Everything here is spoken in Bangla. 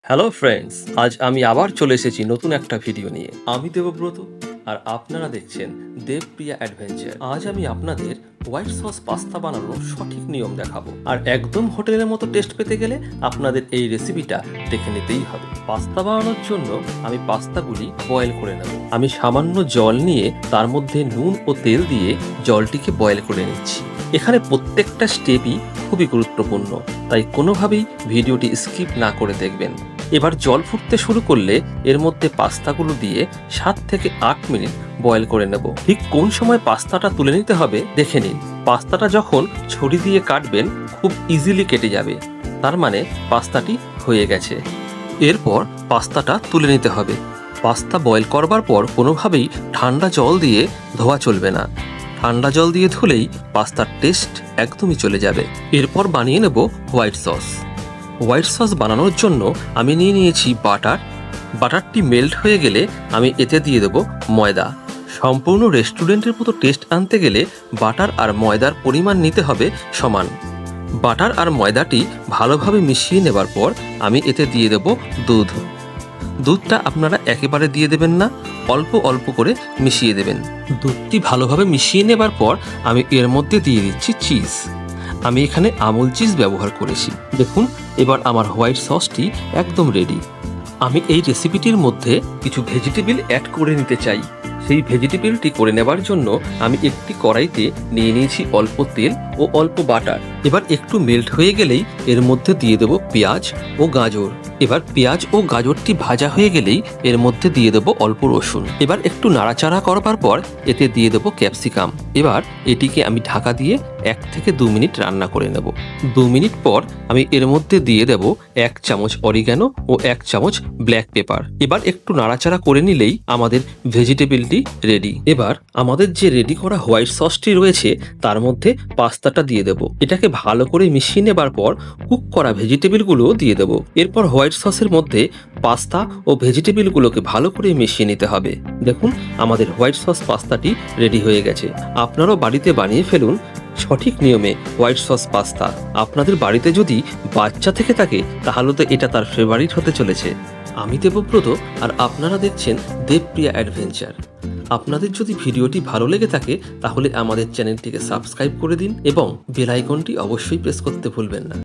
হ্যালো ফ্রেন্ডস, আজ আমি আবার চলে এসেছি নতুন একটা ভিডিও নিয়ে। আমি দেবব্রত আর আপনারা দেখছেন দেবপ্রিয়া অ্যাডভেঞ্চার। আজ আমি আপনাদের হোয়াইট সস পাস্তা বানানোর সঠিক নিয়ম দেখাবো। আর একদম হোটেলের মতো টেস্ট পেতে গেলে আপনাদের এই রেসিপিটা দেখে নিতেই হবে। পাস্তা বানানোর জন্য আমি পাস্তাগুলি বয়েল করে নেব। আমি সামান্য জল নিয়ে তার মধ্যে নুন ও তেল দিয়ে জলটিকে বয়েল করে নিচ্ছি। এখানে প্রত্যেকটা স্টেপই খুবই গুরুত্বপূর্ণ, তাই কোনোভাবেই ভিডিওটি স্কিপ না করে দেখবেন। এবার জল ফুটতে শুরু করলে এর মধ্যে পাস্তাগুলো দিয়ে 7 থেকে 8 মিনিট বয়েল করে নেব। ঠিক কোন সময় পাস্তাটা তুলে নিতে হবে দেখে নিন। পাস্তাটা যখন ছুরি দিয়ে কাটবেন খুব ইজিলি কেটে যাবে, তার মানে পাস্তাটি হয়ে গেছে। এরপর পাস্তাটা তুলে নিতে হবে। পাস্তা বয়েল করবার পর কোনোভাবেই ঠান্ডা জল দিয়ে ধোয়া চলবে না। ঠান্ডা জল দিয়ে ধুলেই পাস্তার টেস্ট একদমই চলে যাবে। এরপর বানিয়ে নেব হোয়াইট সস। হোয়াইট সস বানানোর জন্য আমি নিয়ে নিয়েছি বাটার। বাটারটি মেল্ট হয়ে গেলে আমি এতে দিয়ে দেব ময়দা। সম্পূর্ণ রেস্টুরেন্টের মতো টেস্ট আনতে গেলে বাটার আর ময়দার পরিমাণ নিতে হবে সমান। বাটার আর ময়দাটি ভালোভাবে মিশিয়ে নেবার পর আমি এতে দিয়ে দেব দুধ। দুধটা আপনারা একেবারে দিয়ে দেবেন না, অল্প অল্প করে মিশিয়ে দেবেন। দুধটি ভালোভাবে মিশিয়ে নেবার পর আমি এর মধ্যে দিয়ে দিচ্ছি চিজ। আমি এখানে আমুল চিজ ব্যবহার করেছি। দেখুন, এবার আমার হোয়াইট সসটি একদম রেডি। আমি এই রেসিপিটির মধ্যে কিছু ভেজিটেবল অ্যাড করে নিতে চাই। সেই ভেজিটেবলটি করে নেবার জন্য আমি একটি কড়াইতে নিয়ে নিয়েছি অল্প তেল ও অল্প বাটার। এবার একটু মেল্ট হয়ে গেলেই এর মধ্যে দিয়ে দেব পেঁয়াজ ও গাজর। এবার পেঁয়াজ ও গাজরটি ভাজা হয়ে গেলেই এর মধ্যে দিয়ে দেব অল্প রসুন। এবার একটু নাড়াচাড়া করবার পর এতে দিয়ে দেব ক্যাপসিকাম। এবার এটিকে আমি ঢাকা দিয়ে 1 থেকে 2 মিনিট রান্না করে নেব। 2 মিনিট পর আমি এর মধ্যে দিয়ে দেব 1 চামচ অরিগ্যানো ও 1 চামচ ব্ল্যাক পেপার। এবার একটু নাড়াচাড়া করে নিলেই আমাদের ভেজিটেবলটি রেডি। এবার আমাদের যে রেডি করা হোয়াইট সসটি রয়েছে তার মধ্যে পাস্তাটা দিয়ে দেব। এটাকে ভালো করে মিশিয়ে নেবার পর কুক করা ভেজিটেবলগুলো দিয়ে দেব। এরপর হোয়াইট সসের মধ্যে পাস্তা ও ভেজিটেবলগুলোকে ভালো করে মিশিয়ে নিতে হবে। দেখুন, আমাদের হোয়াইট সস পাস্তাটি রেডি হয়ে গেছে। আপনারাও বাড়িতে বানিয়ে ফেলুন সঠিক নিয়মে হোয়াইট সস পাস্তা। আপনাদের বাড়িতে যদি বাচ্চা থেকে থাকে তাহলে তো এটা তার ফেভারিট হতে চলেছে। আমি দেবব্রত আর আপনারা দেখছেন দেবপ্রিয়া অ্যাডভেঞ্চার। আপনাদের যদি ভিডিওটি ভালো লেগে থাকে তাহলে আমাদের চ্যানেলটিকে সাবস্ক্রাইব করে দিন এবং বেল আইকনটি অবশ্যই প্রেস করতে ভুলবেন না।